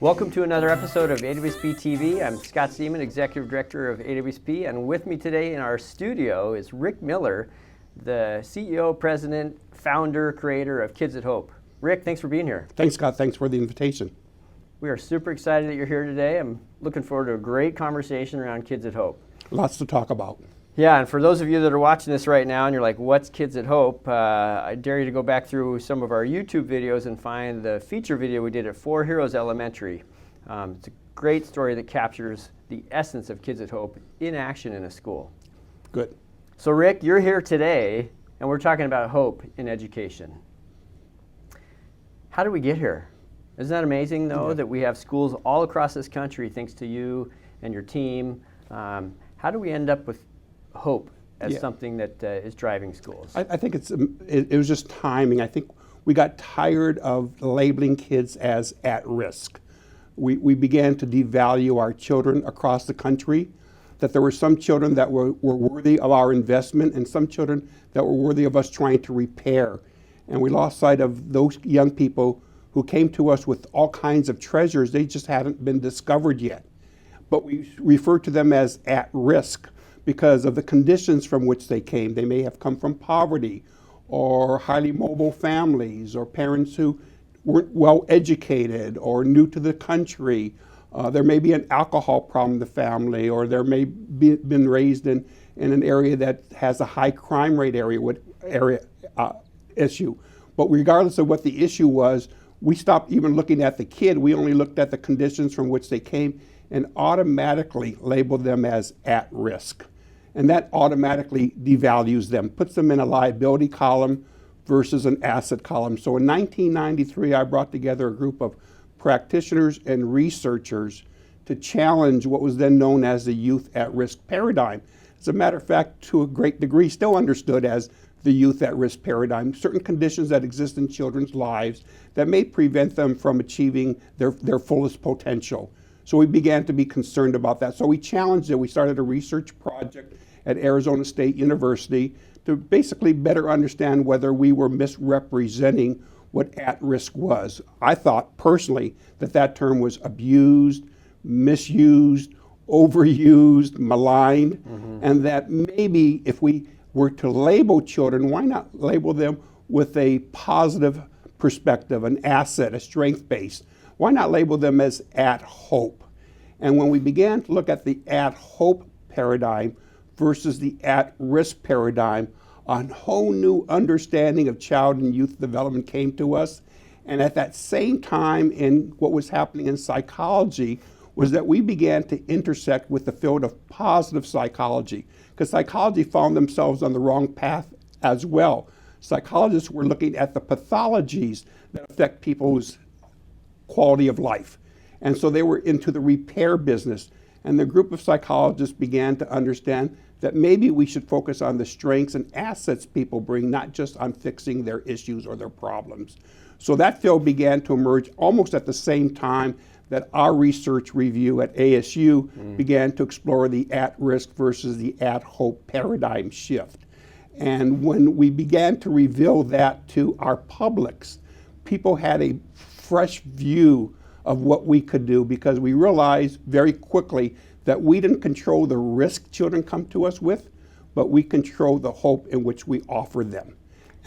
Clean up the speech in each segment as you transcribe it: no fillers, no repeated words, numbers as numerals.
Welcome to another episode of AWSP TV. I'm Scott Seaman, Executive Director of AWSP, and with me today in our studio is Rick Miller, the CEO, President, Founder, Creator of Kids at Hope. Rick, thanks for being here. Thanks, Scott. Thanks for the invitation. We are super excited that you're here today. I'm looking forward to a great conversation around Kids at Hope. Lots to talk about. Yeah, and for those of you that are watching this right now and you're like, what's Kids at Hope? I dare you to go back through some of our YouTube videos and find the feature video we did at Four Heroes Elementary. It's a great story that captures the essence of Kids at Hope in action in a school. Good. So Rick, you're here today and we're talking about hope in education. How did we get here? Isn't that amazing though, that we have schools all across this country thanks to you and your team? How do we end up with hope as something that is driving schools? I think it was just timing. I think we got tired of labeling kids as at risk. We began to devalue our children across the country, that there were some children that were worthy of our investment and some children that were worthy of us trying to repair. And we lost sight of those young people who came to us with all kinds of treasures. They just hadn't been discovered yet. But we refer to them as at risk because of the conditions from which they came. They may have come from poverty or highly mobile families or parents who weren't well educated or new to the country. There may be an alcohol problem in the family, or there may be been raised in an area that has a high crime rate issue. But regardless of what the issue was, we stopped even looking at the kid. We only looked at the conditions from which they came and automatically labeled them as at risk. And that automatically devalues them, puts them in a liability column versus an asset column. So in 1993, I brought together a group of practitioners and researchers to challenge what was then known as the youth at risk paradigm. As a matter of fact, to a great degree, still understood as the youth at risk paradigm, certain conditions that exist in children's lives that may prevent them from achieving their fullest potential. So we began to be concerned about that. So we challenged it. We started a research project at Arizona State University to basically better understand whether we were misrepresenting what at-risk was. I thought personally that term was abused, misused, overused, maligned, and that maybe if we were to label children, why not label them with a positive perspective, an asset, a strength-based? Why not label them as at hope? And when we began to look at the at hope paradigm versus the at risk paradigm, a whole new understanding of child and youth development came to us. And at that same time, in what was happening in psychology, was that we began to intersect with the field of positive psychology, because psychology found themselves on the wrong path as well. Psychologists were looking at the pathologies that affect people's quality of life. And so they were into the repair business. And the group of psychologists began to understand that maybe we should focus on the strengths and assets people bring, not just on fixing their issues or their problems. So that field began to emerge almost at the same time that our research review at ASU began to explore the at-risk versus the at-hope paradigm shift. And when we began to reveal that to our publics, people had a fresh view of what we could do, because we realized very quickly that we didn't control the risk children come to us with, but we control the hope in which we offer them.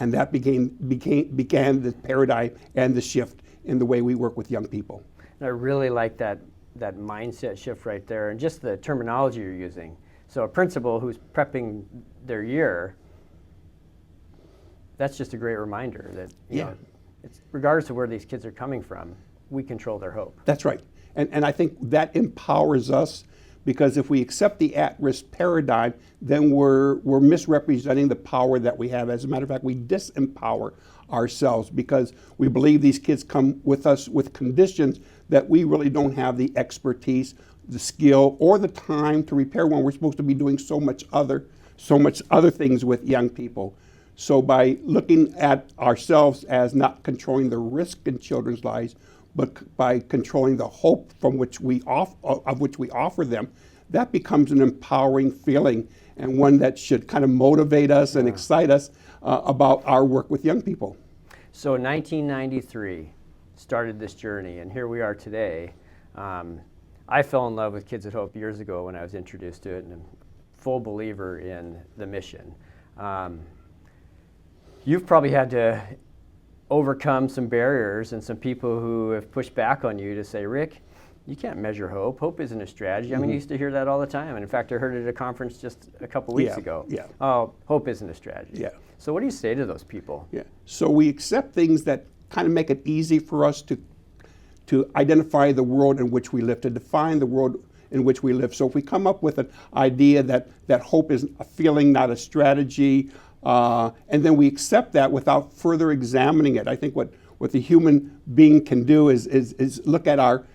And that began the paradigm and the shift in the way we work with young people. And I really like that mindset shift right there, and just the terminology you're using. So a principal who's prepping their year, that's just a great reminder that you know, it's, regardless of where these kids are coming from, we control their hope. That's right. And I think that empowers us, because if we accept the at-risk paradigm, then we're misrepresenting the power that we have. As a matter of fact, we disempower ourselves, because we believe these kids come with us with conditions that we really don't have the expertise, the skill, or the time to repair when we're supposed to be doing so much other things with young people. So by looking at ourselves as not controlling the risk in children's lives, but by controlling the hope from which we offer them, that becomes an empowering feeling, and one that should kind of motivate us and excite us about our work with young people. So 1993 started this journey, and here we are today. I fell in love with Kids at Hope years ago when I was introduced to it, and I'm a full believer in the mission. You've probably had to overcome some barriers and some people who have pushed back on you to say, Rick, you can't measure hope. Hope isn't a strategy. I mean, I used to hear that all the time. And in fact, I heard it at a conference just a couple weeks ago. Yeah. Oh, hope isn't a strategy. Yeah. So what do you say to those people? Yeah. So we accept things that kind of make it easy for us to identify the world in which we live, to define the world in which we live. So if we come up with an idea that hope is a feeling, not a strategy, and then we accept that without further examining it. I think what the human being can do is look at our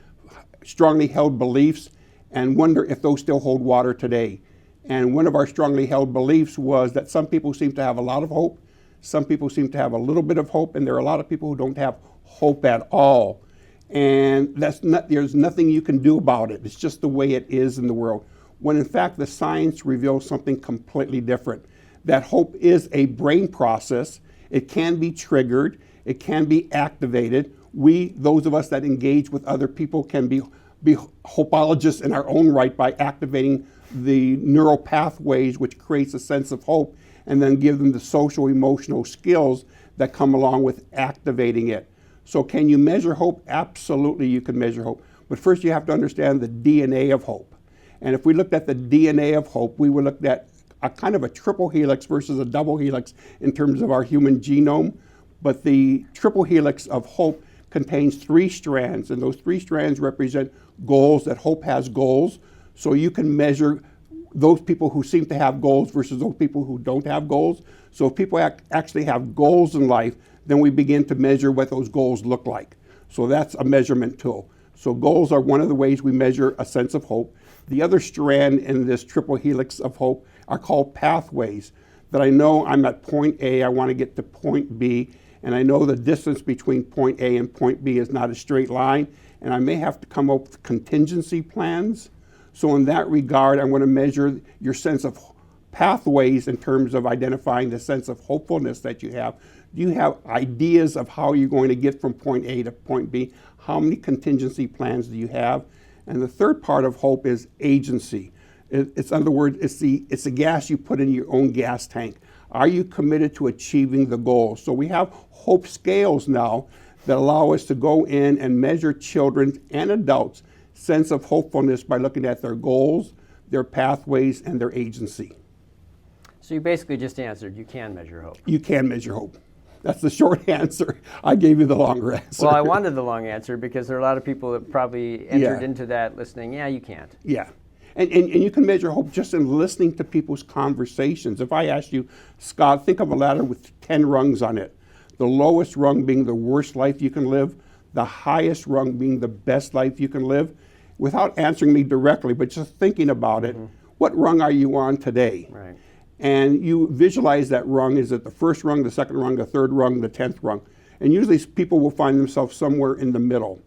strongly held beliefs and wonder if those still hold water today. And one of our strongly held beliefs was that some people seem to have a lot of hope, some people seem to have a little bit of hope, and there are a lot of people who don't have hope at all. And there's nothing you can do about it. It's just the way it is in the world. When in fact the science reveals something completely different. That hope is a brain process. It can be triggered. It can be activated. We, those of us that engage with other people, can be hopeologists in our own right by activating the neural pathways which creates a sense of hope, and then give them the social emotional skills that come along with activating it. So can you measure hope? Absolutely you can measure hope. But first you have to understand the DNA of hope. And if we looked at the DNA of hope, we would look at a kind of a triple helix versus a double helix in terms of our human genome. But the triple helix of hope contains 3 strands, and those 3 strands represent goals, that hope has goals. So you can measure those people who seem to have goals versus those people who don't have goals. So if people actually have goals in life, then we begin to measure what those goals look like. So that's a measurement tool. So goals are one of the ways we measure a sense of hope. The other strand in this triple helix of hope are called pathways. That I know I'm at point A, I want to get to point B, and I know the distance between point A and point B is not a straight line, and I may have to come up with contingency plans. So in that regard, I want to measure your sense of pathways in terms of identifying the sense of hopefulness that you have. Do you have ideas of how you're going to get from point A to point B? How many contingency plans do you have? And the third part of hope is agency. It's, in other words, it's the gas you put in your own gas tank. Are you committed to achieving the goal? So we have hope scales now that allow us to go in and measure children and adults' sense of hopefulness by looking at their goals, their pathways, and their agency. So you basically just answered, you can measure hope. You can measure hope. That's the short answer. I gave you the longer answer. Well, I wanted the long answer because there are a lot of people that probably entered into that listening, yeah, you can't. Yeah. And you can measure hope just in listening to people's conversations. If I asked you, Scott, think of a ladder with 10 rungs on it. The lowest rung being the worst life you can live, the highest rung being the best life you can live. Without answering me directly, but just thinking about it, what rung are you on today? Right. And you visualize that rung. Is it the first rung, the second rung, the third rung, the 10th rung? And usually people will find themselves somewhere in the middle.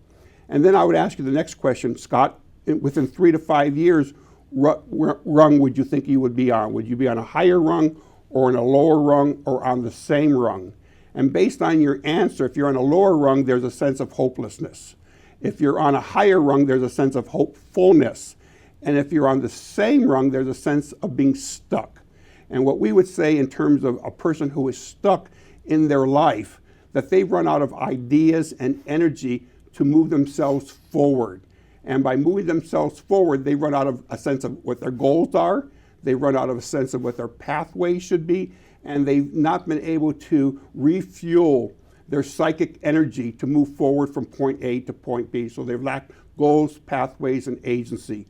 And then I would ask you the next question, Scott, within 3 to 5 years, what rung would you think you would be on? Would you be on a higher rung or on a lower rung or on the same rung? And based on your answer, if you're on a lower rung, there's a sense of hopelessness. If you're on a higher rung, there's a sense of hopefulness. And if you're on the same rung, there's a sense of being stuck. And what we would say in terms of a person who is stuck in their life, that they've run out of ideas and energy to move themselves forward. And by moving themselves forward, they run out of a sense of what their goals are, they run out of a sense of what their pathway should be, and they've not been able to refuel their psychic energy to move forward from point A to point B. So they've lacked goals, pathways, and agency.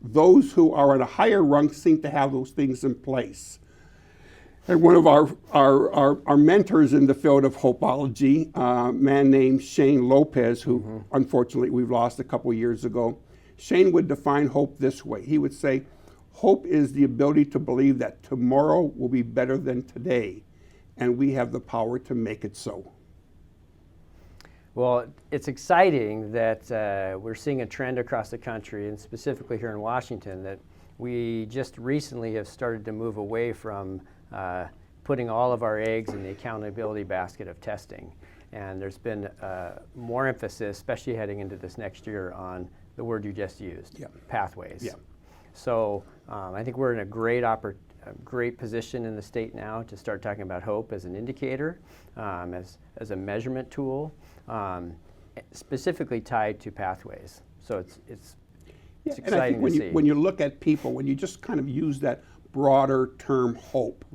Those who are at a higher rung seem to have those things in place. And one of our mentors in the field of hopeology, a man named Shane Lopez, who unfortunately we've lost a couple years ago, Shane would define hope this way. He would say, hope is the ability to believe that tomorrow will be better than today, and we have the power to make it so. Well, it's exciting that we're seeing a trend across the country, and specifically here in Washington, that we just recently have started to move away from putting all of our eggs in the accountability basket of testing. And there's been more emphasis, especially heading into this next year, on the word you just used, Yeah. pathways. Yeah. So I think we're in a great position in the state now to start talking about hope as an indicator, as a measurement tool, specifically tied to pathways. So it's And I exciting think to see. when you look at people, when you just kind of use that broader term hope,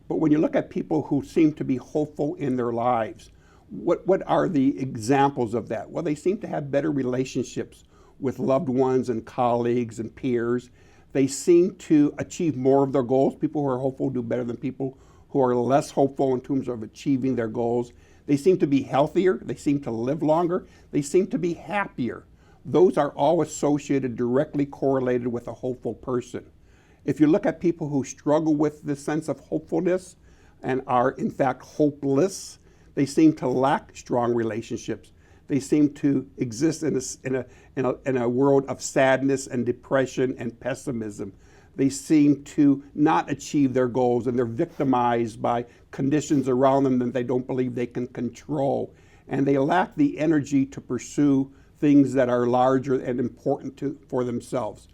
but when you look at people who seem to be hopeful in their lives, what are the examples of that? Well, they seem to have better relationships with loved ones and colleagues and peers. They seem to achieve more of their goals. People who are hopeful do better than people who are less hopeful in terms of achieving their goals. They seem to be healthier. They seem to live longer. They seem to be happier. Those are all associated, directly correlated with a hopeful person. If you look at people who struggle with this sense of hopefulness and are in fact hopeless, they seem to lack strong relationships. They seem to exist in a world of sadness and depression and pessimism. They seem to not achieve their goals, and they're victimized by conditions around them that they don't believe they can control. And they lack the energy to pursue things that are larger and important for themselves.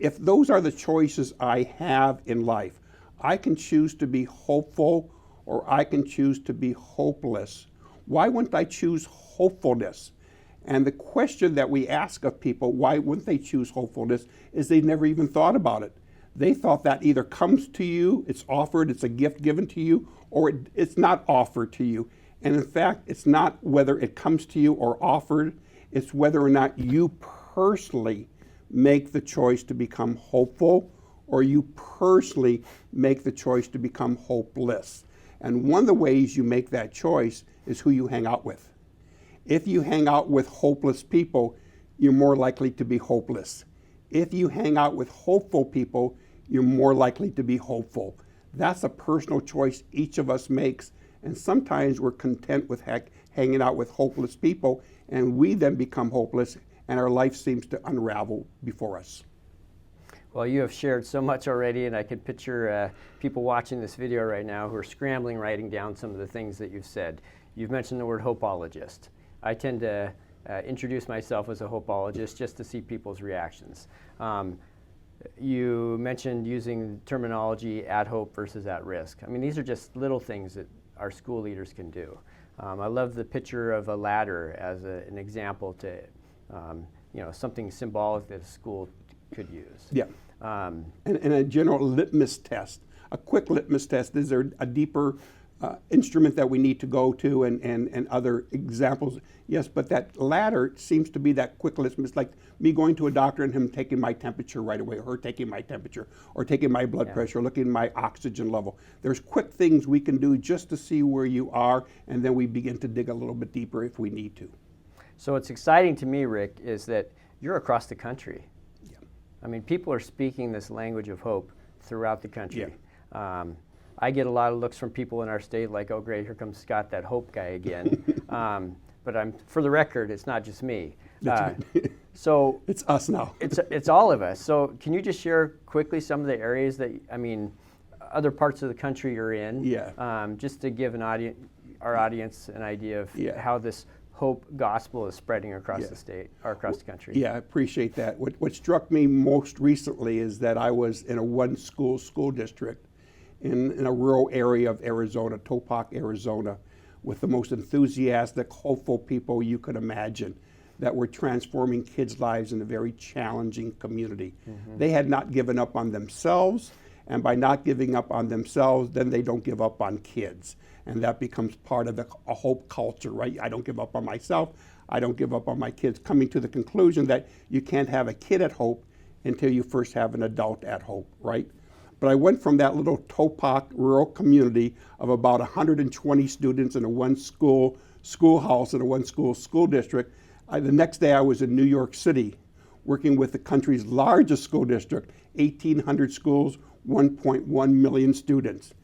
If those are the choices I have in life, I can choose to be hopeful or I can choose to be hopeless. Why wouldn't I choose hopefulness? And the question that we ask of people, why wouldn't they choose hopefulness, is they never even thought about it. They thought that either comes to you, it's offered, it's a gift given to you, or it's not offered to you. And in fact, it's not whether it comes to you or offered, it's whether or not you personally make the choice to become hopeful or you personally make the choice to become hopeless. And one of the ways you make that choice is who you hang out with. If you hang out with hopeless people, you're more likely to be hopeless. If you hang out with hopeful people, you're more likely to be hopeful. That's a personal choice each of us makes. And sometimes we're content with hanging out with hopeless people, and we then become hopeless, and our life seems to unravel before us. Well, you have shared so much already, and I could picture people watching this video right now who are scrambling, writing down some of the things that you've said. You've mentioned the word hopeologist. I tend to introduce myself as a hopeologist just to see people's reactions. You mentioned using terminology at hope versus at risk. I mean, these are just little things that our school leaders can do. I love the picture of a ladder as an example to, something symbolic that a school could use. Yeah. And a general litmus test, a quick litmus test. Is there a deeper instrument that we need to go to and other examples? Yes, but that ladder seems to be that quick litmus, like me going to a doctor and him taking my temperature right away, or her taking my temperature, or taking my blood pressure, looking at my oxygen level. There's quick things we can do just to see where you are, and then we begin to dig a little bit deeper if we need to. So what's exciting to me, Rick, is that you're across the country. Yeah. I mean, people are speaking this language of hope throughout the country. Yeah. I get a lot of looks from people in our state like, oh great, here comes Scott, that hope guy again. But for the record, it's not just me. So it's us now. It's all of us. So can you just share quickly some of the areas that, other parts of the country you're in? Yeah. Just to give our audience an idea of how this hope gospel is spreading across the state or across the country. Yeah, I appreciate that. What struck me most recently is that I was in a one-school school district in a rural area of Arizona, Topak, Arizona, with the most enthusiastic, hopeful people you could imagine that were transforming kids' lives in a very challenging community. Mm-hmm. They had not given up on themselves, and by not giving up on themselves, then they don't give up on kids. And that becomes part of a hope culture, right? I don't give up on myself, I don't give up on my kids, coming to the conclusion that you can't have a kid at hope until you first have an adult at hope, right? But I went from that little Topak rural community of about 120 students in a schoolhouse in a school district. The next day I was in New York City working with the country's largest school district, 1,800 schools, 1.1 million students.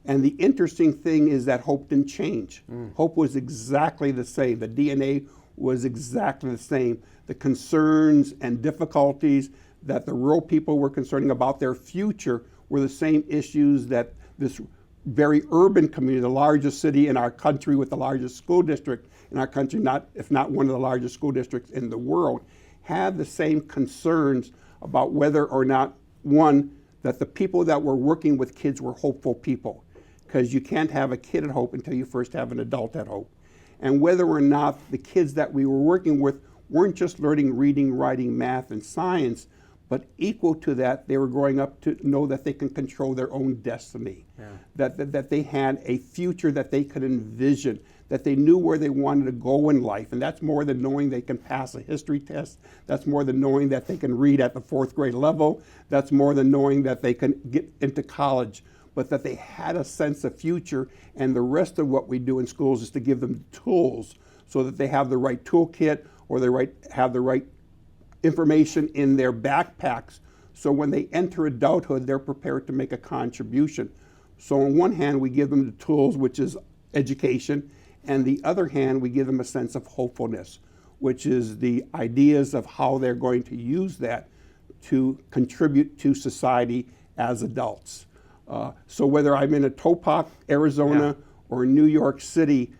And the interesting thing is that hope didn't change. Hope was exactly the same. The DNA was exactly the same. The concerns and difficulties that the rural people were concerning about their future were the same issues that this very urban community, the largest city in our country with the largest school district in our country, if not one of the largest school districts in the world, had the same concerns about whether or not, one, that the people that were working with kids were hopeful people, because you can't have a kid at Hope until you first have an adult at Hope. And whether or not the kids that we were working with weren't just learning reading, writing, math, and science, but equal to that, they were growing up to know that they can control their own destiny, that they had a future that they could envision, that they knew where they wanted to go in life. And that's more than knowing they can pass a history test. That's more than knowing that they can read at the 4th grade level. That's more than knowing that they can get into college, but that they had a sense of future. And the rest of what we do in schools is to give them tools so that they have the right toolkit, or they have the right information in their backpacks, so when they enter adulthood, they're prepared to make a contribution. So on one hand, we give them the tools, which is education, and the other hand, we give them a sense of hopefulness, which is the ideas of how they're going to use that to contribute to society as adults. So whether I'm in a Topak, Arizona, or New York City,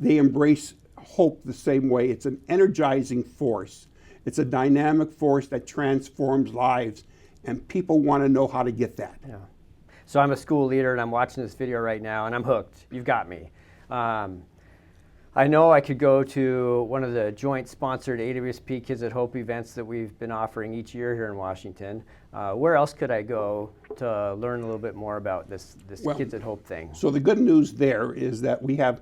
they embrace hope the same way. It's an energizing force. It's a dynamic force that transforms lives, and people want to know how to get that. Yeah. So I'm a school leader, and I'm watching this video right now, and I'm hooked. You've got me. I know I could go to one of the joint sponsored AWSP Kids at Hope events that we've been offering each year here in Washington. Where else could I go to learn a little bit more about this Kids at Hope thing? So the good news there is that we have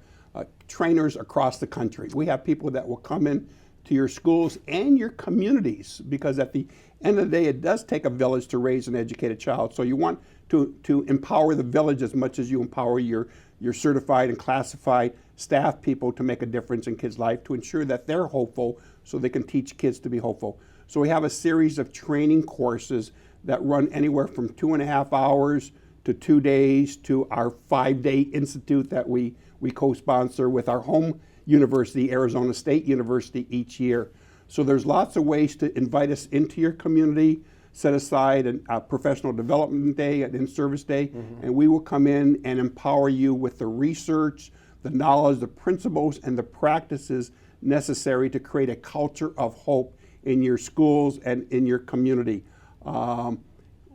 trainers across the country. We have people that will come in to your schools and your communities, because at the end of the day, it does take a village to raise an educated child. So you want to empower the village as much as you empower your certified and classified staff people to make a difference in kids' life, to ensure that they're hopeful so they can teach kids to be hopeful. So we have a series of training courses that run anywhere from 2.5 hours to 2 days to our 5-day institute that we co-sponsor with our home university, Arizona State University, each year. So there's lots of ways to invite us into your community, set aside a professional development day, an in-service day, and we will come in and empower you with the research, the knowledge, the principles, and the practices necessary to create a culture of hope in your schools and in your community.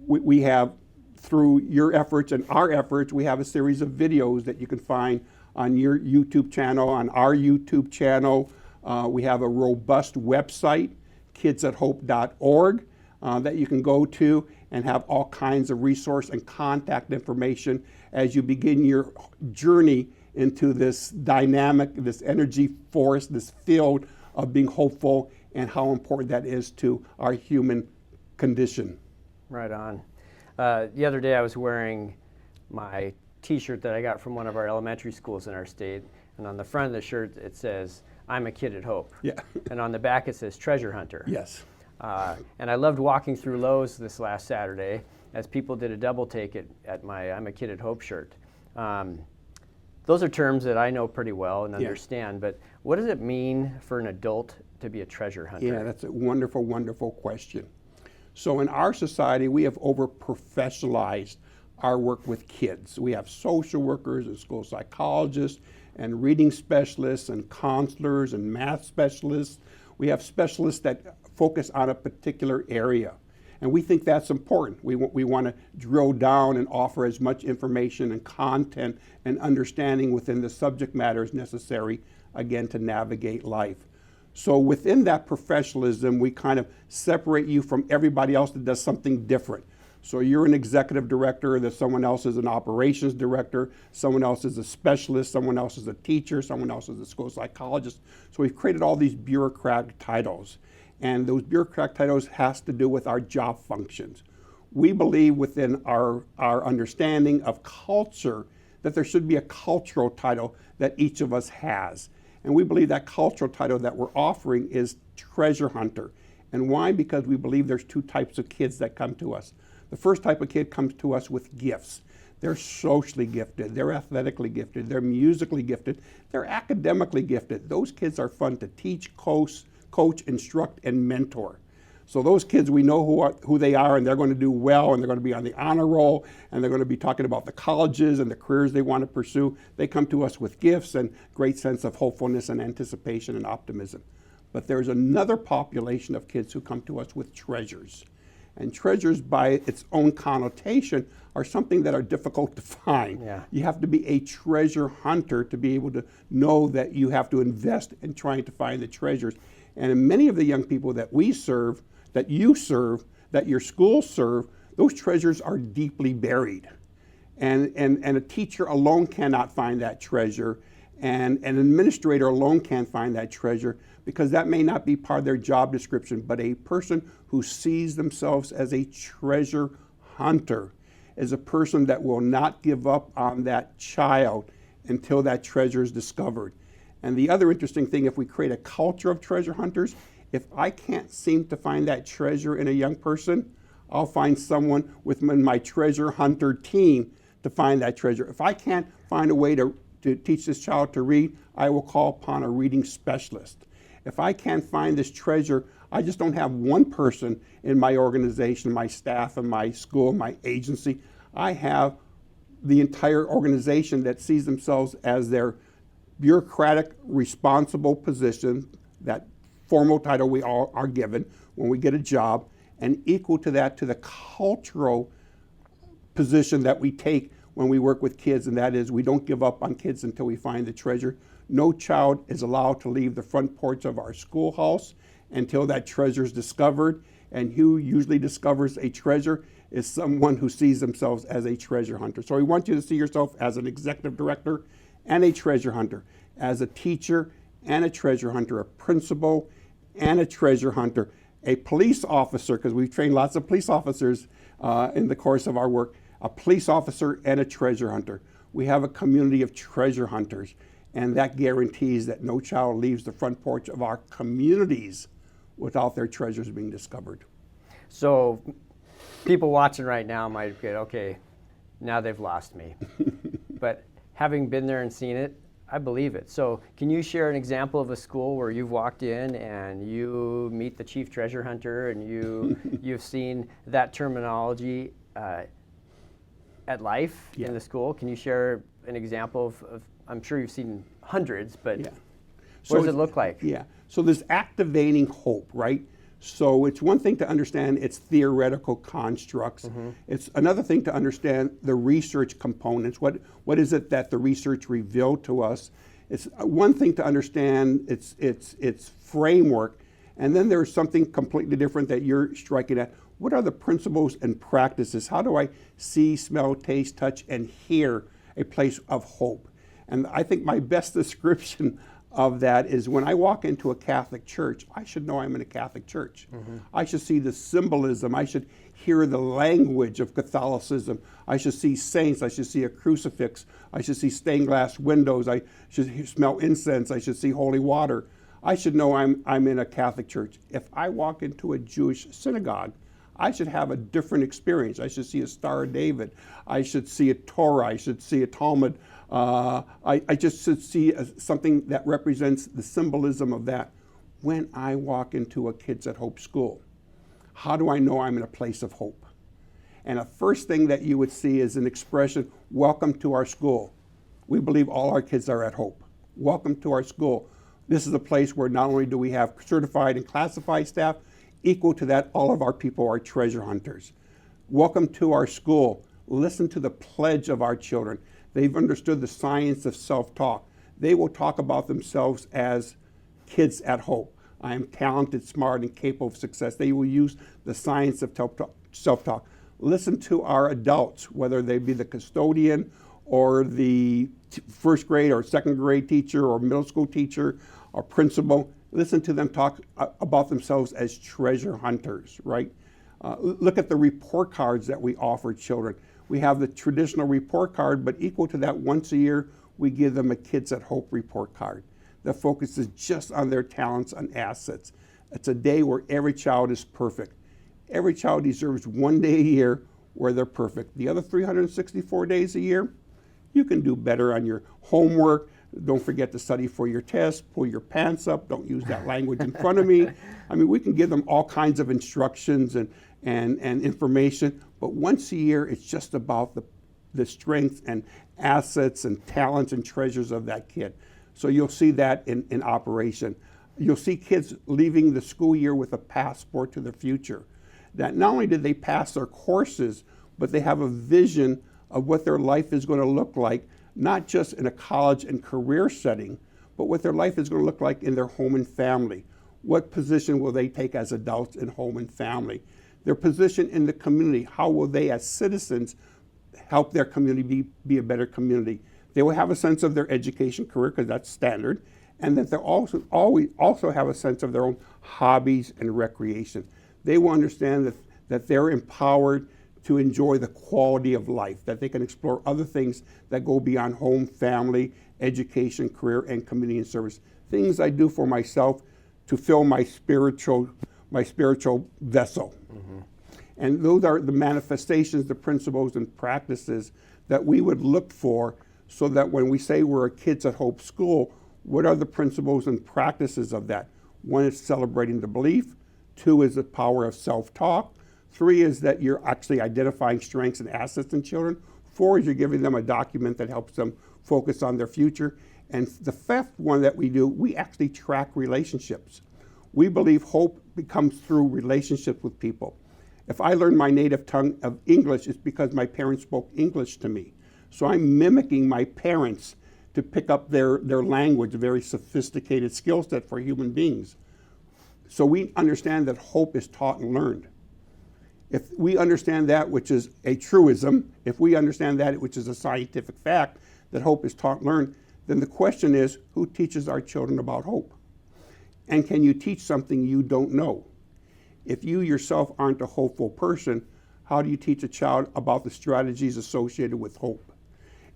We have, through your efforts and our efforts, we have a series of videos that you can find on your YouTube channel, on our YouTube channel. We have a robust website, kidsathope.org, that you can go to and have all kinds of resource and contact information as you begin your journey into this dynamic, this energy force, this field of being hopeful, and how important that is to our human condition. Right on. The other day I was wearing my T-shirt that I got from one of our elementary schools in our state, and on the front of the shirt it says, "I'm a kid at Hope." Yeah. And on the back it says "Treasure Hunter." Yes. And I loved walking through Lowe's this last Saturday as people did a double take at my "I'm a Kid at Hope" shirt. Those are terms that I know pretty well and understand, but what does it mean for an adult to be a treasure hunter? Yeah, that's a wonderful, wonderful question. So in our society, we have over-professionalized our work with kids. We have social workers and school psychologists and reading specialists and counselors and math specialists. We have specialists that focus on a particular area. And we think that's important. We want to drill down and offer as much information and content and understanding within the subject matters necessary, again, to navigate life. So within that professionalism, we kind of separate you from everybody else that does something different. So you're an executive director, that someone else is an operations director, someone else is a specialist, someone else is a teacher, someone else is a school psychologist. So we've created all these bureaucratic titles. And those bureaucratic titles has to do with our job functions. We believe within our understanding of culture that there should be a cultural title that each of us has. And we believe that cultural title that we're offering is treasure hunter. And why? Because we believe there's two types of kids that come to us. The first type of kid comes to us with gifts. They're socially gifted, they're athletically gifted, they're musically gifted, they're academically gifted. Those kids are fun to teach, coach, instruct, and mentor. So those kids, we know who they are, and they're going to do well, and they're going to be on the honor roll, and they're going to be talking about the colleges and the careers they want to pursue. They come to us with gifts and great sense of hopefulness and anticipation and optimism. But there's another population of kids who come to us with treasures. And treasures, by its own connotation, are something that are difficult to find. Yeah. You have to be a treasure hunter to be able to know that you have to invest in trying to find the treasures. And in many of the young people that we serve, that you serve, that your schools serve, those treasures are deeply buried. And a teacher alone cannot find that treasure, and an administrator alone can't find that treasure, because that may not be part of their job description. But a person who sees themselves as a treasure hunter is a person that will not give up on that child until that treasure is discovered. And the other interesting thing, if we create a culture of treasure hunters, if I can't seem to find that treasure in a young person, I'll find someone within my treasure hunter team to find that treasure. If I can't find a way to teach this child to read, I will call upon a reading specialist. If I can't find this treasure, I just don't have one person in my organization, my staff, and my school, my agency. I have the entire organization that sees themselves as their bureaucratic, responsible position, that formal title we all are given when we get a job, and equal to that to the cultural position that we take when we work with kids, and that is we don't give up on kids until we find the treasure. No child is allowed to leave the front porch of our schoolhouse until that treasure is discovered. And who usually discovers a treasure is someone who sees themselves as a treasure hunter. So we want you to see yourself as an executive director and a treasure hunter, as a teacher and a treasure hunter, a principal and a treasure hunter, a police officer, because we've trained lots of police officers in the course of our work, a police officer and a treasure hunter. We have a community of treasure hunters, and that guarantees that no child leaves the front porch of our communities without their treasures being discovered. So people watching right now might get, okay, now they've lost me. But having been there and seen it, I believe it. So can you share an example of a school where you've walked in and you meet the chief treasure hunter and you've seen that terminology at life in the school? Can you share an example of I'm sure you've seen hundreds, but what does it look like? Yeah, so there's activating hope, right? So it's one thing to understand its theoretical constructs. Mm-hmm. It's another thing to understand the research components. What is it that the research revealed to us? It's one thing to understand its framework, and then there's something completely different that you're striking at. What are the principles and practices? How do I see, smell, taste, touch, and hear a place of hope? And I think my best description of that is when I walk into a Catholic church, I should know I'm in a Catholic church. Mm-hmm. I should see the symbolism. I should hear the language of Catholicism. I should see saints. I should see a crucifix. I should see stained glass windows. I should smell incense. I should see holy water. I should know I'm in a Catholic church. If I walk into a Jewish synagogue, I should have a different experience. I should see a Star of David. I should see a Torah. I should see a Talmud. I just should see something that represents the symbolism of that. When I walk into a Kids at Hope school, how do I know I'm in a place of hope? And the first thing that you would see is an expression, welcome to our school. We believe all our kids are at Hope. Welcome to our school. This is a place where not only do we have certified and classified staff, equal to that, all of our people are treasure hunters. Welcome to our school. Listen to the pledge of our children. They've understood the science of self-talk. They will talk about themselves as kids at Hope. I am talented, smart, and capable of success. They will use the science of self-talk. Listen to our adults, whether they be the custodian or the first grade or second grade teacher or middle school teacher or principal. Listen to them talk about themselves as treasure hunters, right? Look at the report cards that we offer children. We have the traditional report card, but equal to that, once a year, we give them a Kids at Hope report card that focuses just on their talents and assets. It's a day where every child is perfect. Every child deserves one day a year where they're perfect. The other 364 days a year, you can do better on your homework. Don't forget to study for your test. Pull your pants up. Don't use that language in front of me. I mean, we can give them all kinds of instructions and information, but once a year, it's just about the strengths and assets and talents and treasures of that kid. So you'll see that in operation. You'll see kids leaving the school year with a passport to the future. That not only did they pass their courses, but they have a vision of what their life is going to look like, not just in a college and career setting, but what their life is going to look like in their home and family. What position will they take as adults in home and family? Their position in the community, how will they as citizens help their community be a better community? They will have a sense of their education career, because that's standard, and that they'll also have a sense of their own hobbies and recreation. They will understand that they're empowered to enjoy the quality of life, that they can explore other things that go beyond home, family, education, career, and community and service. Things I do for myself to fill my spiritual vessel. Mm-hmm. And those are the manifestations, the principles and practices that we would look for, so that when we say we're a Kids at Hope school, what are the principles and practices of that? One is celebrating the belief. 2 is the power of self-talk. 3 is that you're actually identifying strengths and assets in children. 4 is you're giving them a document that helps them focus on their future. And the 5th one that we do, we actually track relationships. We believe hope comes through relationships with people. If I learned my native tongue of English, it's because my parents spoke English to me. So I'm mimicking my parents to pick up their language, a very sophisticated skill set for human beings. So we understand that hope is taught and learned. If we understand that, which is a truism, if we understand that, which is a scientific fact, that hope is taught and learned, then the question is, who teaches our children about hope? And can you teach something you don't know? If you yourself aren't a hopeful person, how do you teach a child about the strategies associated with hope?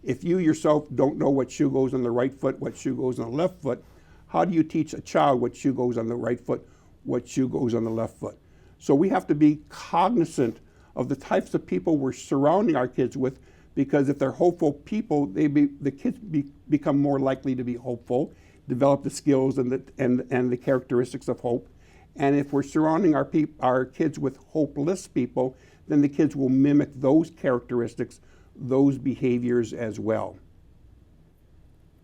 If you yourself don't know what shoe goes on the right foot, what shoe goes on the left foot, how do you teach a child what shoe goes on the right foot, what shoe goes on the left foot? So we have to be cognizant of the types of people we're surrounding our kids with, because if they're hopeful people, the kids become more likely to be hopeful, develop the skills and the characteristics of hope. And if we're surrounding our kids with hopeless people, then the kids will mimic those characteristics, those behaviors as well.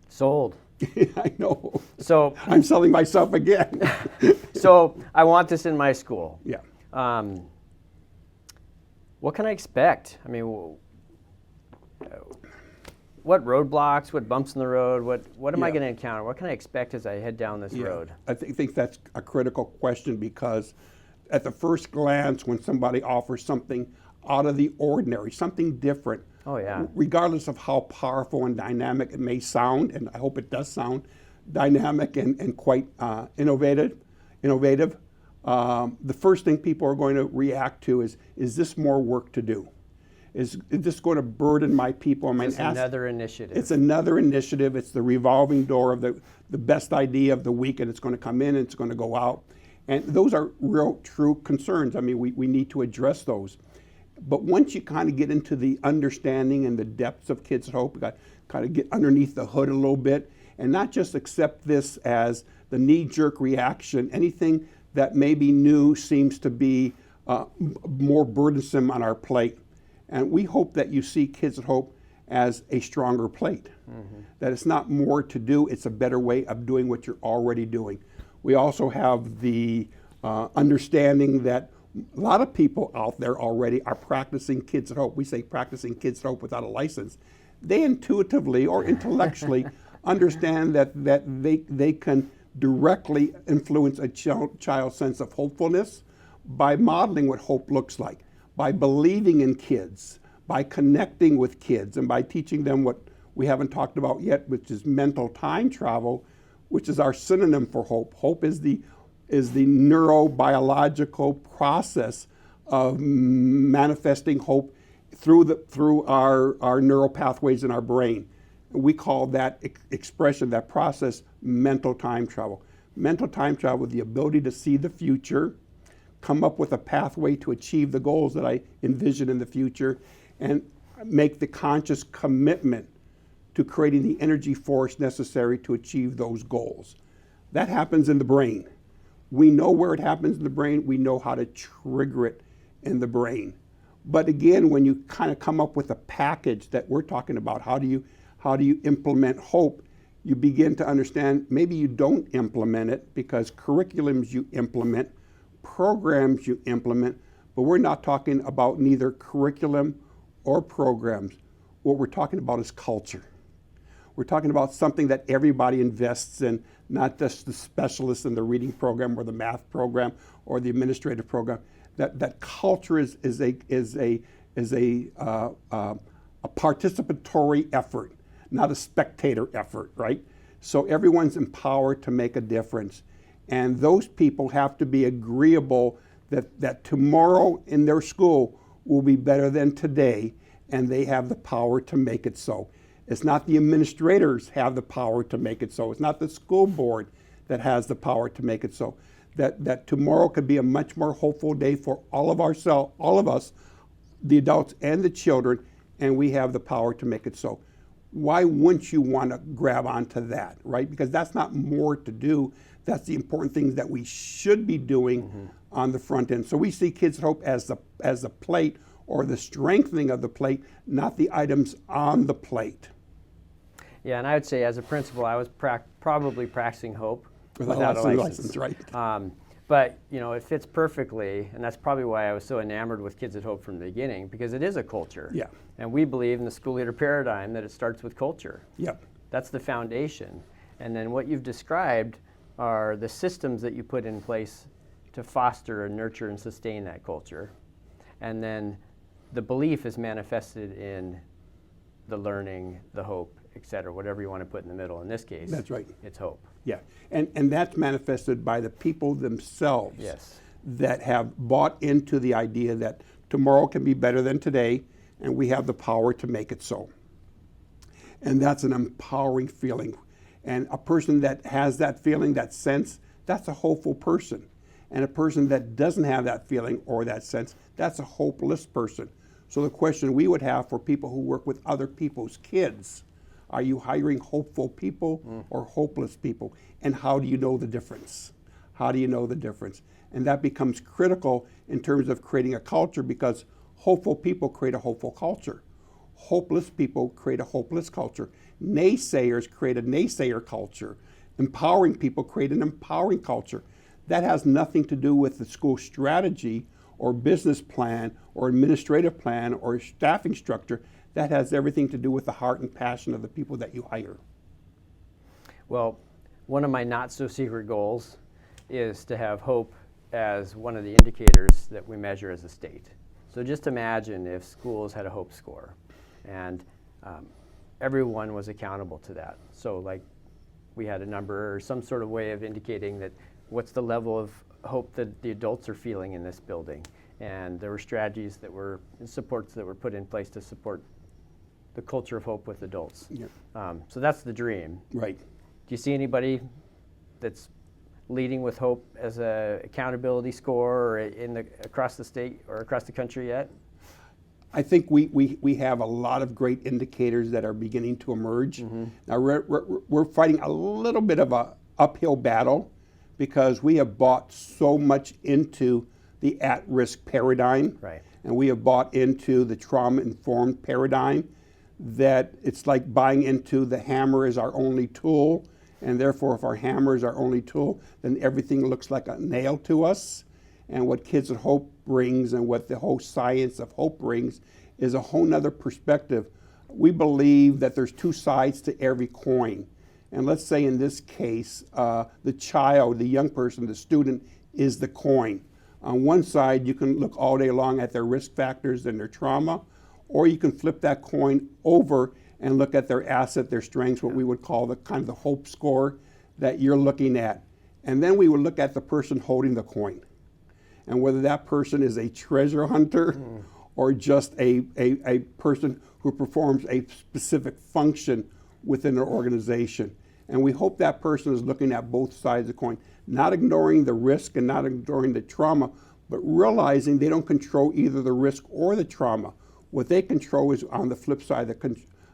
Sold. I know. So I'm selling myself again. So I want this in my school. Yeah. What can I expect? I mean, what roadblocks, what bumps in the road, what am I going to encounter? What can I expect as I head down this road? I think that's a critical question, because at the first glance, when somebody offers something out of the ordinary, something different, regardless of how powerful and dynamic it may sound, and I hope it does sound dynamic and quite innovative, the first thing people are going to react to is this more work to do? Is this going to burden my people? It's another initiative. It's another initiative. It's the revolving door of the best idea of the week, and it's going to come in and it's going to go out. And those are real, true concerns. I mean, we need to address those. But once you kind of get into the understanding and the depths of Kids at Hope, you got to kind of get underneath the hood a little bit and not just accept this as the knee-jerk reaction. Anything that may be new seems to be more burdensome on our plate. And we hope that you see Kids at Hope as a stronger plate, that it's not more to do, it's a better way of doing what you're already doing. We also have the understanding that a lot of people out there already are practicing Kids at Hope. We say practicing Kids at Hope without a license. They intuitively or intellectually understand that they can directly influence a child's sense of hopefulness by modeling what hope looks like, by believing in kids, by connecting with kids, and by teaching them what we haven't talked about yet, which is mental time travel, which is our synonym for hope. Hope is the neurobiological process of manifesting hope through our neural pathways in our brain. We call that expression, that process, mental time travel. Mental time travel, the ability to see the future, come up with a pathway to achieve the goals that I envision in the future, and make the conscious commitment to creating the energy force necessary to achieve those goals. That happens in the brain. We know where it happens in the brain. We know how to trigger it in the brain. But again, when you kind of come up with a package that we're talking about, how do you implement hope? you begin to understand maybe you don't implement it, because curriculums you implement, programs you implement, but we're not talking about neither curriculum or programs. What we're talking about is culture. We're talking about something that everybody invests in, not just the specialists in the reading program or the math program or the administrative program. That culture is a participatory effort, not a spectator effort, right? So everyone's empowered to make a difference. And those people have to be agreeable that tomorrow in their school will be better than today, and they have the power to make it so. It's not the administrators have the power to make it so. It's not the school board that has the power to make it so. That tomorrow could be a much more hopeful day for all of us, the adults and the children, and we have the power to make it so. Why wouldn't you want to grab onto that, right? Because that's not more to do. That's the important things that we should be doing on the front end. So we see Kids at Hope as the plate, or the strengthening of the plate, not the items on the plate. Yeah, and I would say as a principal, I was probably practicing hope without a license. Right. But you know, it fits perfectly, and that's probably why I was so enamored with Kids at Hope from the beginning, because it is a culture. Yeah. And we believe in the school leader paradigm that it starts with culture. Yep. That's the foundation. And then what you've described are the systems that you put in place to foster and nurture and sustain that culture. And then the belief is manifested in the learning, the hope, et cetera, whatever you want to put in the middle. In this case, That's right. It's hope. Yeah, and that's manifested by the people themselves. Yes. That have bought into the idea that tomorrow can be better than today, and we have the power to make it so. And that's an empowering feeling. And a person that has that feeling, that sense, that's a hopeful person. And a person that doesn't have that feeling or that sense, that's a hopeless person. So the question we would have for people who work with other people's kids, are you hiring hopeful people or hopeless people? And how do you know the difference? How do you know the difference? And that becomes critical in terms of creating a culture, because hopeful people create a hopeful culture. Hopeless people create a hopeless culture. Naysayers create a naysayer culture. Empowering people create an empowering culture. That has nothing to do with the school strategy or business plan or administrative plan or staffing structure. That has everything to do with the heart and passion of the people that you hire. Well, one of my not so secret goals is to have hope as one of the indicators that we measure as a state. So just imagine if schools had a hope score, and everyone was accountable to that. So like we had a number or some sort of way of indicating that what's the level of hope that the adults are feeling in this building. And there were strategies that were, supports that were put in place to support the culture of hope with adults. Yeah. So that's the dream. Right. Do you see anybody that's leading with hope as a accountability score or across the state or across the country yet? I think we have a lot of great indicators that are beginning to emerge. Now we're fighting a little bit of a uphill battle, because we have bought so much into the at-risk paradigm, Right. and we have bought into the trauma-informed paradigm, that it's like buying into the hammer is our only tool, and therefore if our hammer is our only tool, then everything looks like a nail to us. And what Kids at Hope brings, and what the whole science of hope brings, is a whole nother perspective. We believe that there's two sides to every coin. And let's say in this case, the child, the young person, the student is the coin. On one side, you can look all day long at their risk factors and their trauma, or you can flip that coin over and look at their asset, their strengths, what we would call the kind of the hope score that you're looking at. And then we would look at the person holding the coin, and whether that person is a treasure hunter or just a person who performs a specific function within an organization. And we hope that person is looking at both sides of the coin, not ignoring the risk and not ignoring the trauma, but realizing they don't control either the risk or the trauma. What they control is on the flip side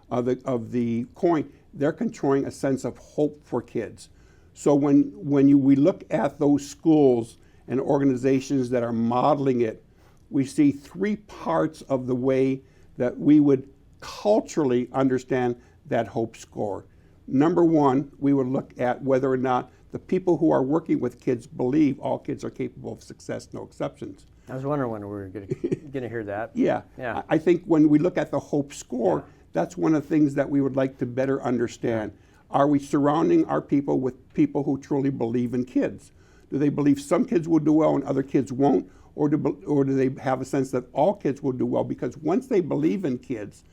of the coin, they're controlling a sense of hope for kids. So when we look at those schools and organizations that are modeling it, we see three parts of the way that we would culturally understand that hope score. Number one, we would look at whether or not the people who are working with kids believe all kids are capable of success, no exceptions. I was wondering when we were going to hear that. Yeah. Yeah. I think when we look at the HOPE score, Yeah. that's one of the things that we would like to better understand. Are we surrounding our people with people who truly believe in kids? Do they believe some kids will do well and other kids won't? Or do they have a sense that all kids will do well? Because once they believe in kids,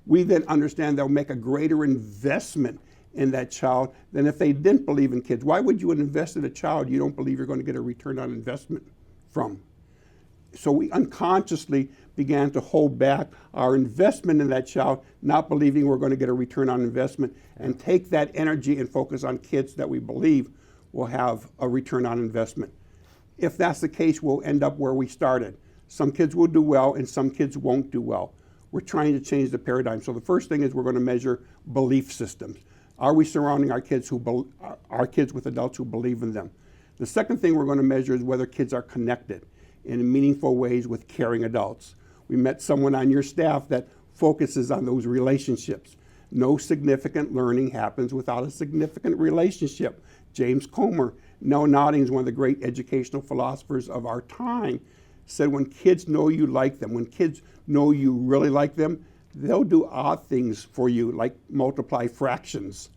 we then understand they'll make a greater investment in that child than if they didn't believe in kids. Why would you invest in a child you don't believe you're going to get a return on investment from? So we unconsciously began to hold back our investment in that child, not believing we're going to get a return on investment, and take that energy and focus on kids that we believe will have a return on investment. If that's the case, we'll end up where we started. Some kids will do well and some kids won't do well. We're trying to change the paradigm. So the first thing is we're going to measure belief systems. Are we surrounding our kids with adults who believe in them? The second thing we're going to measure is whether kids are connected in meaningful ways with caring adults. We met someone on your staff that focuses on those relationships. No significant learning happens without a significant relationship. James Comer, Nell Nodding is one of the great educational philosophers of our time, said when kids know you like them, when kids know you really like them, they'll do odd things for you, like multiply fractions,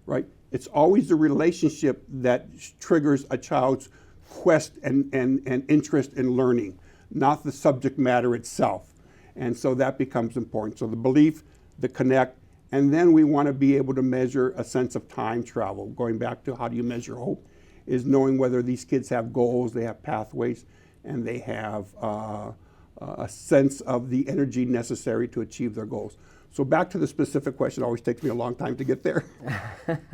right? It's always the relationship that triggers a child's quest and interest in learning, not the subject matter itself. And so that becomes important. So the belief, the connect, and then we want to be able to measure a sense of time travel. Going back to how do you measure hope, is knowing whether these kids have goals, they have pathways, and they have a sense of the energy necessary to achieve their goals. So back to the specific question, it always takes me a long time to get there.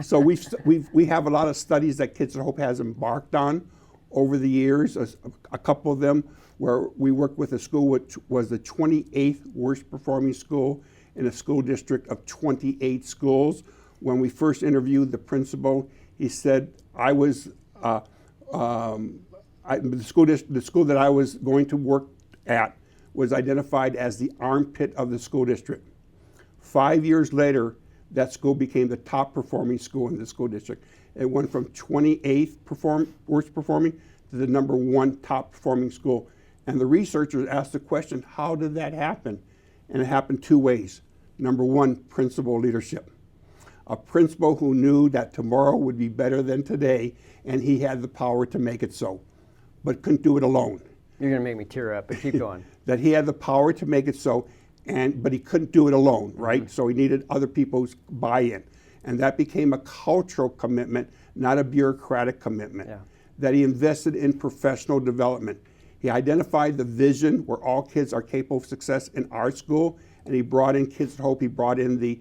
So we have a lot of studies that Kids at Hope has embarked on over the years, a couple of them where we worked with a school which was the 28th worst performing school in a school district of 28 schools. When we first interviewed the principal, he said, the school that I was going to work at was identified as the armpit of the school district. 5 years later, that school became the top performing school in the school district. It went from 28th worst performing to the #1 top performing school. And the researchers asked the question, how did that happen? And it happened two ways. Number one, principal leadership. A principal who knew that tomorrow would be better than today, and he had the power to make it so, but couldn't do it alone. You're going to make me tear up, but keep going. That he had the power to make it so, but he couldn't do it alone, right? Mm-hmm. So he needed other people's buy-in. And that became a cultural commitment, not a bureaucratic commitment. Yeah. That he invested in professional development. He identified the vision where all kids are capable of success in our school, and he brought in Kids at Hope. He brought in the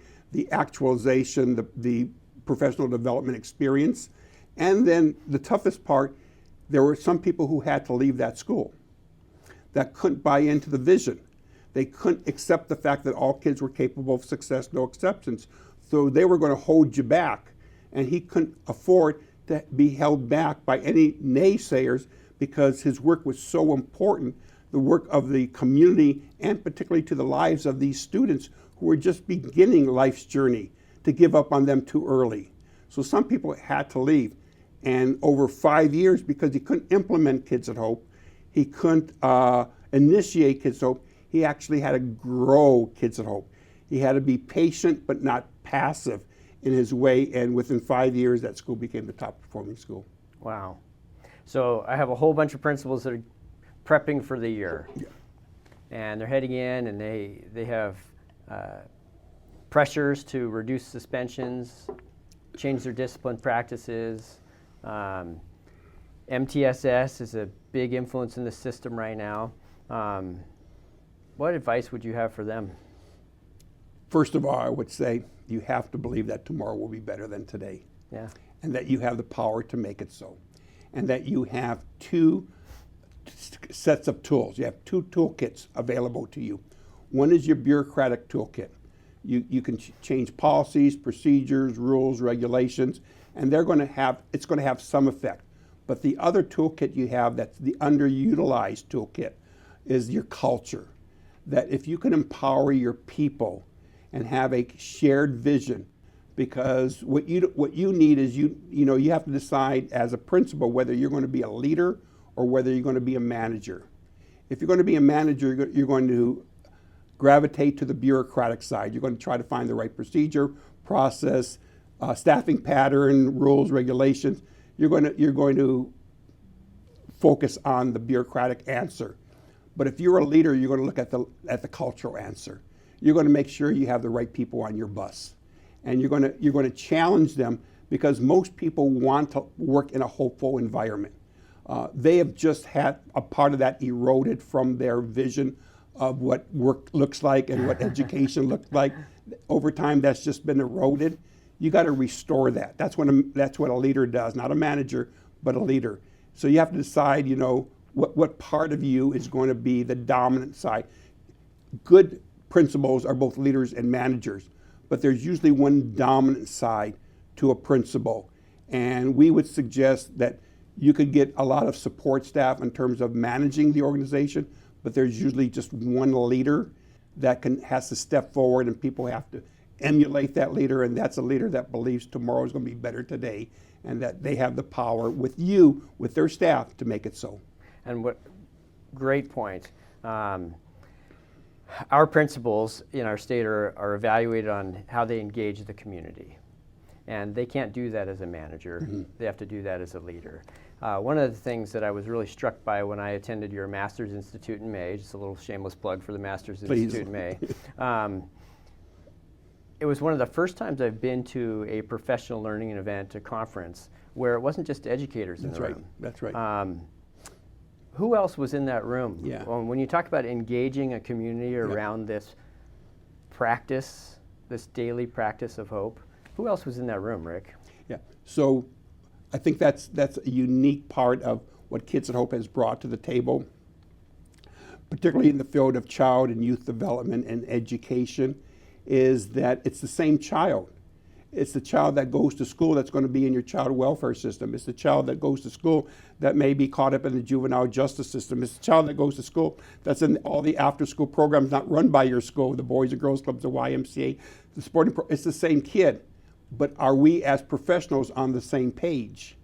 actualization, the professional development experience. And then the toughest part, there were some people who had to leave that school that couldn't buy into the vision. They couldn't accept the fact that all kids were capable of success, no exceptions. So they were going to hold you back. And he couldn't afford to be held back by any naysayers because his work was so important, the work of the community, and particularly to the lives of these students who were just beginning life's journey, to give up on them too early. So some people had to leave. And over 5 years, because he couldn't implement Kids at Hope, he couldn't initiate Kids at Hope, he actually had to grow Kids at Hope. He had to be patient but not passive in his way, and within 5 years, that school became the top performing school. Wow. So I have a whole bunch of principals that are prepping for the year. Yeah. And they're heading in, and they have pressures to reduce suspensions, change their discipline practices. MTSS is a big influence in the system right now. What advice would you have for them? First of all, I would say you have to believe that tomorrow will be better than today. Yeah. And that you have the power to make it so. And that you have two sets of tools. You have two toolkits available to you. One is your bureaucratic toolkit. You can change policies, procedures, rules, regulations, and it's going to have some effect. But the other toolkit you have that's the underutilized toolkit is your culture. That if you can empower your people and have a shared vision because what you need is you have to decide as a principal whether you're going to be a leader or whether you're going to be a manager. If you're going to be a manager, you're going to gravitate to the bureaucratic side. You're going to try to find the right procedure, process, staffing pattern, rules, regulations. You're going to focus on the bureaucratic answer. But if you're a leader, you're going to look at the cultural answer. You're going to make sure you have the right people on your bus, and you're going to challenge them, because most people want to work in a hopeful environment. They have just had a part of that eroded from their vision of what work looks like and what education looks like. Over time, that's just been eroded. You got to restore that. That's what a leader does, not a manager, but a leader. So you have to decide, what part of you is going to be the dominant side. Good principals are both leaders and managers, but there's usually one dominant side to a principal. And we would suggest that you could get a lot of support staff in terms of managing the organization, but there's usually just one leader that has to step forward, and people have to emulate that leader, and that's a leader that believes tomorrow is going to be better today, and that they have the power with their staff, to make it so. And what great point. Our principals in our state are evaluated on how they engage the community. And they can't do that as a manager. Mm-hmm. They have to do that as a leader. One of the things that I was really struck by when I attended your Master's Institute in May, just a little shameless plug for the Master's Institute in May, it was one of the first times I've been to a professional learning event, a conference, where it wasn't just educators in the room. That's right. Who else was in that room? Yeah. When you talk about engaging a community around this practice, this daily practice of hope, who else was in that room, Rick? Yeah. So I think that's a unique part of what Kids at Hope has brought to the table, particularly in the field of child and youth development and education, is that it's the same child. It's the child that goes to school that's going to be in your child welfare system. It's the child that goes to school that may be caught up in the juvenile justice system. It's the child that goes to school that's in all the after-school programs not run by your school, the Boys and Girls Clubs, the YMCA, the sporting it's the same kid. But are we as professionals on the same page?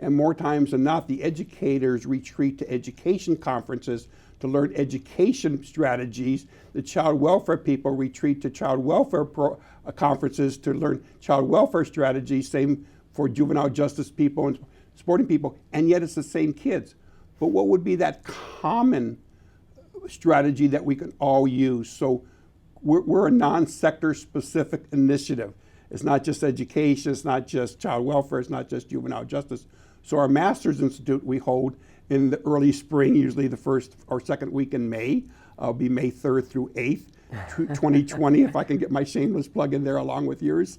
And more times than not, the educators retreat to education conferences to learn education strategies. The child welfare people retreat to child welfare conferences to learn child welfare strategies, same for juvenile justice people and sporting people, and yet it's the same kids. But what would be that common strategy that we can all use? So we're a non-sector specific initiative. It's not just education, it's not just child welfare, it's not just juvenile justice. So our Master's Institute we hold in the early spring, usually the first or second week in May. It'll be May 3rd through 8th, 2020, if I can get my shameless plug in there along with yours.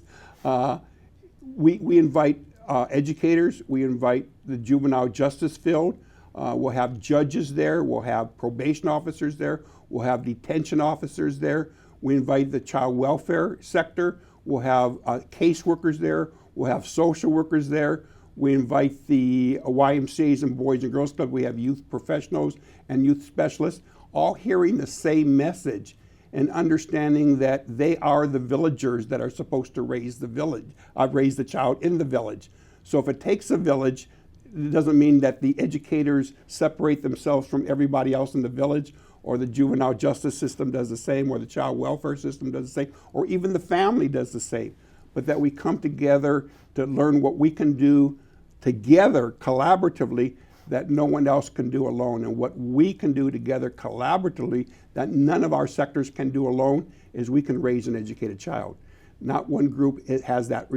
We invite educators, we invite the juvenile justice field. We'll have judges there, we'll have probation officers there, we'll have detention officers there. We invite the child welfare sector. We'll have caseworkers there. We'll have social workers there. We invite the YMCAs and Boys and Girls Club. We have youth professionals and youth specialists, all hearing the same message and understanding that they are the villagers that are supposed to raise the child in the village. So if it takes a village, it doesn't mean that the educators separate themselves from everybody else in the village, or the juvenile justice system does the same, or the child welfare system does the same, or even the family does the same, but that we come together to learn what we can do together collaboratively that no one else can do alone. And what we can do together collaboratively that none of our sectors can do alone is we can raise an educated child. Not one group has that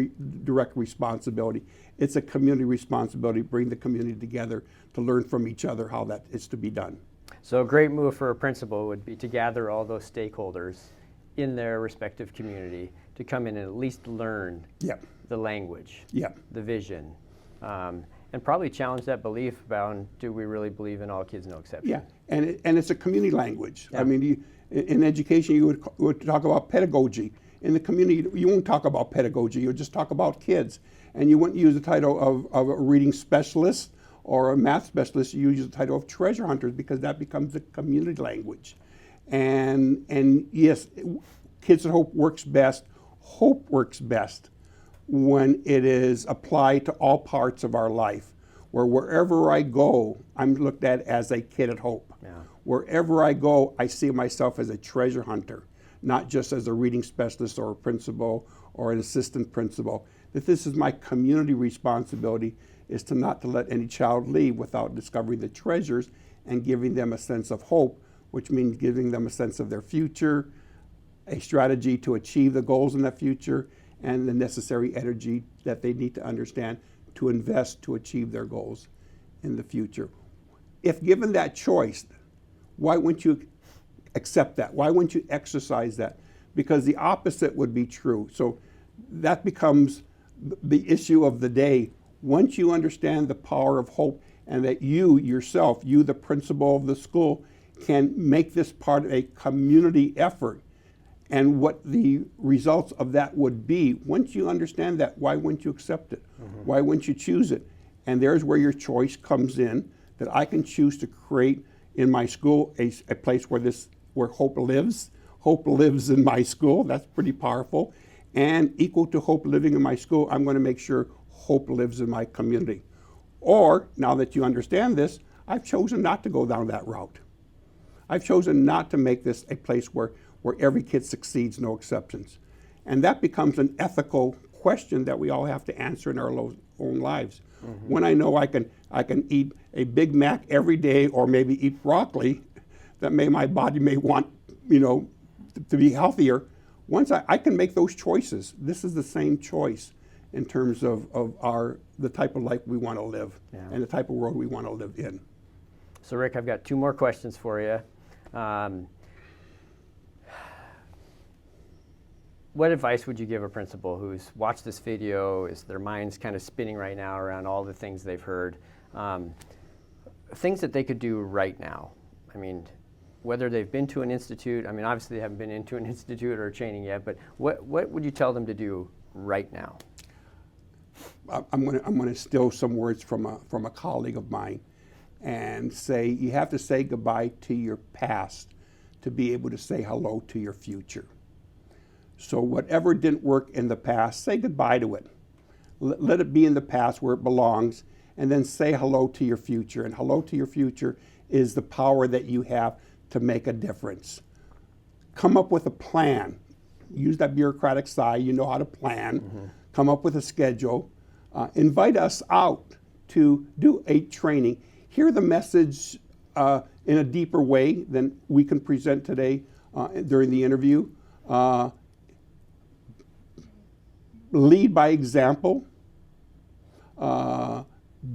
direct responsibility. It's a community responsibility, bring the community together to learn from each other how that is to be done. So a great move for a principal would be to gather all those stakeholders in their respective community to come in and at least learn the language, the vision, and probably challenge that belief about, do we really believe in all kids, no exception? Yeah, and it's a community language. Yeah. I mean, in education, you would talk about pedagogy. In the community, you won't talk about pedagogy, you'll just talk about kids. And you wouldn't use the title of a reading specialist or a math specialist, you use the title of treasure hunters, because that becomes the community language. And yes, Kids at Hope works best when it is applied to all parts of our life, where wherever I go, I'm looked at as a kid at hope. Yeah. Wherever I go, I see myself as a treasure hunter, not just as a reading specialist or a principal or an assistant principal. That this is my community responsibility, is to not to let any child leave without discovering the treasures and giving them a sense of hope, which means giving them a sense of their future, a strategy to achieve the goals in that future, and the necessary energy that they need to understand to invest to achieve their goals in the future. If given that choice, why wouldn't you accept that? Why wouldn't you exercise that? Because the opposite would be true. So that becomes the issue of the day. Once you understand the power of hope, and that you yourself, you the principal of the school, can make this part of a community effort, and what the results of that would be, once you understand that, why wouldn't you accept it? Why wouldn't you choose it? And there's where your choice comes in, that I can choose to create in my school a place where hope lives. Hope lives in my school. That's pretty powerful. And equal to hope living in my school, I'm going to make sure hope lives in my community. Or, now that you understand this, I've chosen not to go down that route. I've chosen not to make this a place where every kid succeeds, no exceptions. And that becomes an ethical question that we all have to answer in our own lives. When I know I can eat a Big Mac every day, or maybe eat broccoli, that my body may want, to be healthier. Once I can make those choices, this is the same choice in terms of the type of life we want to live, and the type of world we want to live in. So Rick, I've got two more questions for you. What advice would you give a principal who's watched this video, is their mind's kind of spinning right now around all the things they've heard, things that they could do right now? I mean, whether they've been to an institute, obviously they haven't been into an institute or training yet, but what would you tell them to do right now? I'm going to steal some words from a colleague of mine, and say you have to say goodbye to your past to be able to say hello to your future. So whatever didn't work in the past, say goodbye to it. Let it be in the past where it belongs, and then say hello to your future. And hello to your future is the power that you have to make a difference. Come up with a plan. Use that bureaucratic side, you know how to plan. Come up with a schedule. Invite us out to do a training. Hear the message in a deeper way than we can present today during the interview. Lead by example.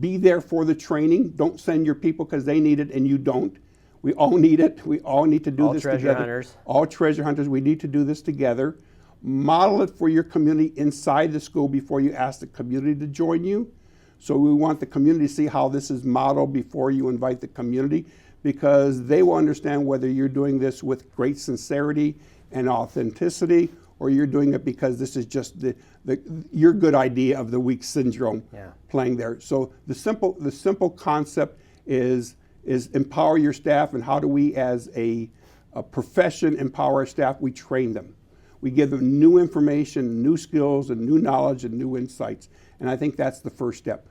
Be there for the training. Don't send your people because they need it and you don't. We all need it. We all need to do this together. All treasure hunters. All treasure hunters. We need to do this together. Model it for your community inside the school before you ask the community to join you. So we want the community to see how this is modeled before you invite the community, because they will understand whether you're doing this with great sincerity and authenticity, or you're doing it because this is just your good idea of the weak syndrome playing there. So the simple concept is empower your staff. And how do we as a profession empower our staff? We train them. We give them new information, new skills, and new knowledge and new insights. And I think that's the first step.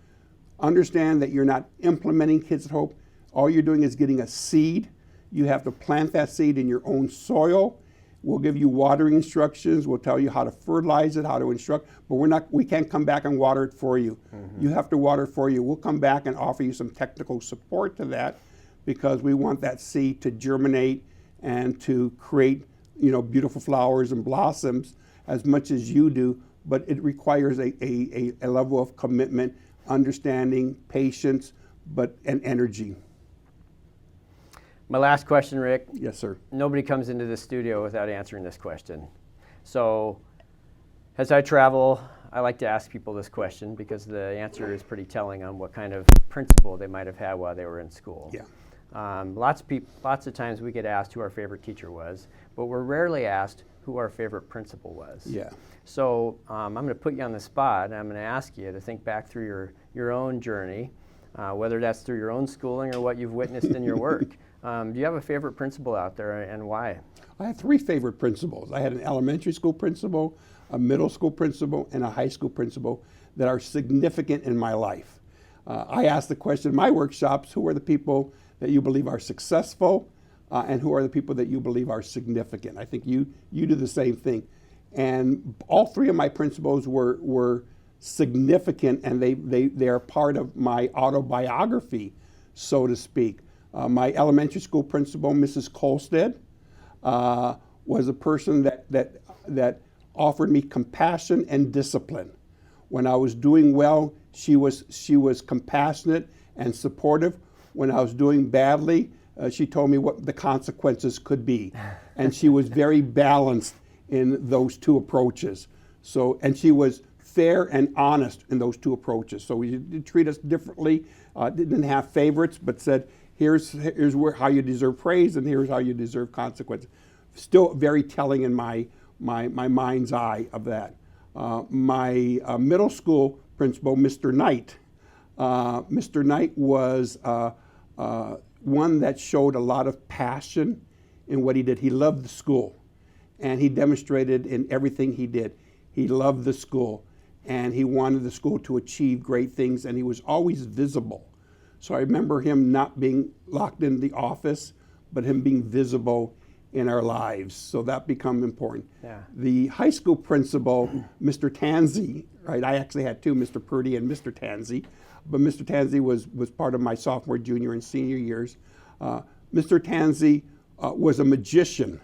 Understand that you're not implementing Kids at Hope. All you're doing is getting a seed. You have to plant that seed in your own soil. We'll give you watering instructions. We'll tell you how to fertilize it, how to instruct, but we can't come back and water it for you. You have to water it for you. We'll come back and offer you some technical support to that, because we want that seed to germinate and to create beautiful flowers and blossoms as much as you do, but it requires a level of commitment, understanding, patience, and energy. My last question, Rick. Yes, sir. Nobody comes into the studio without answering this question. So as I travel, I like to ask people this question because the answer is pretty telling on what kind of principal they might have had while they were in school. Yeah. Lots of times we get asked who our favorite teacher was, but we're rarely asked who our favorite principal was. Yeah. So I'm going to put you on the spot, and I'm going to ask you to think back through your own journey, whether that's through your own schooling or what you've witnessed in your work. Do you have a favorite principal out there, and why? I had 3 favorite principals. I had an elementary school principal, a middle school principal, and a high school principal that are significant in my life. I ask the question in my workshops, who are the people that you believe are successful, and who are the people that you believe are significant? I think you do the same thing. And all three of my principals were significant, and they are part of my autobiography, so to speak. My elementary school principal, Mrs. Colstead, was a person that offered me compassion and discipline. When I was doing well, she was compassionate and supportive. When I was doing badly, she told me what the consequences could be. And she was very balanced in those two approaches. And she was fair and honest in those two approaches. So we didn't treat us differently, didn't have favorites, but said, here's how you deserve praise, and here's how you deserve consequences. Still very telling in my mind's eye of that. My middle school principal, Mr. Knight. Mr. Knight was one that showed a lot of passion in what he did. He loved the school, and he demonstrated in everything he did. He loved the school, and he wanted the school to achieve great things, and he was always visible. So I remember him not being locked in the office, but him being visible in our lives. So that became important. Yeah. The high school principal, Mr. Tansey, right? I actually had two, Mr. Purdy and Mr. Tansey, but Mr. Tansey was part of my sophomore, junior, and senior years. Mr. Tansey was a magician,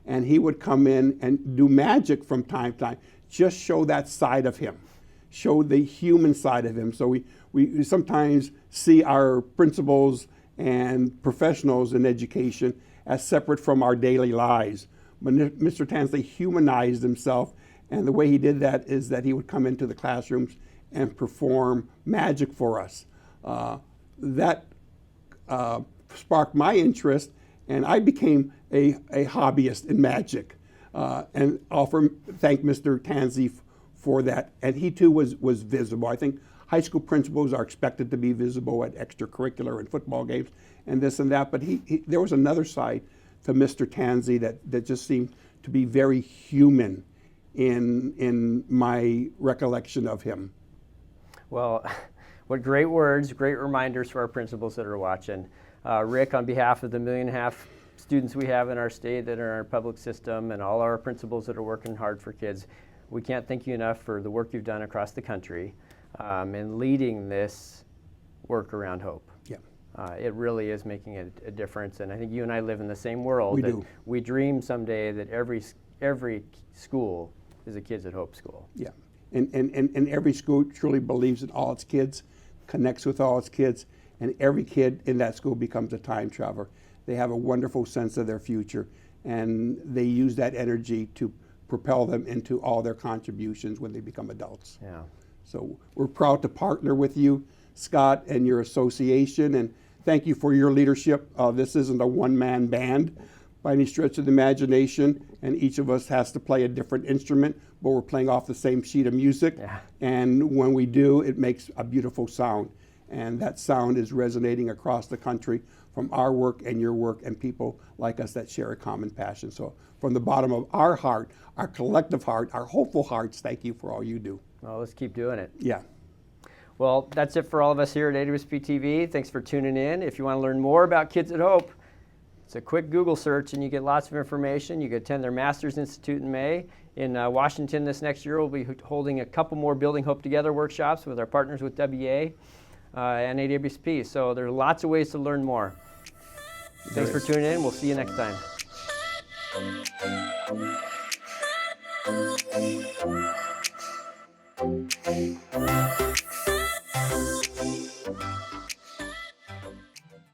and he would come in and do magic from time to time, just show that side of him, show the human side of him. So we sometimes see our principals and professionals in education as separate from our daily lives. But Mr. Tansey humanized himself, and the way he did that is that he would come into the classrooms and perform magic for us. That sparked my interest, and I became a hobbyist in magic. And I'll thank Mr. Tansey for that. And he too was visible. I think high school principals are expected to be visible at extracurricular and football games and this and that, but there was another side to Mr. Tansey that just seemed to be very human in my recollection of him. Well, what great words, great reminders for our principals that are watching. Rick, on behalf of the 1.5 million students we have in our state that are in our public system and all our principals that are working hard for kids, we can't thank you enough for the work you've done across the country in leading this work around hope. Yeah. It really is making a difference, and I think you and I live in the same world. We do. We dream someday that every school is a Kids at Hope school. Yeah, and every school truly believes in all its kids, connects with all its kids, and every kid in that school becomes a time traveler. They have a wonderful sense of their future, and they use that energy to propel them into all their contributions when they become adults. Yeah. So we're proud to partner with you, Scott, and your association, and thank you for your leadership. This isn't a one-man band by any stretch of the imagination, and each of us has to play a different instrument, but we're playing off the same sheet of music. Yeah. And when we do, it makes a beautiful sound. And that sound is resonating across the country from our work and your work and people like us that share a common passion. So from the bottom of our heart, our collective heart, our hopeful hearts, thank you for all you do. Well, let's keep doing it. Yeah. Well, that's it for all of us here at AWSP TV. Thanks for tuning in. If you want to learn more about Kids at Hope, it's a quick Google search and you get lots of information. You can attend their Masters Institute in May. In Washington this next year, we'll be holding a couple more Building Hope Together workshops with our partners with WA and AWSP. So there's lots of ways to learn more. Thanks for tuning in. We'll see you next time.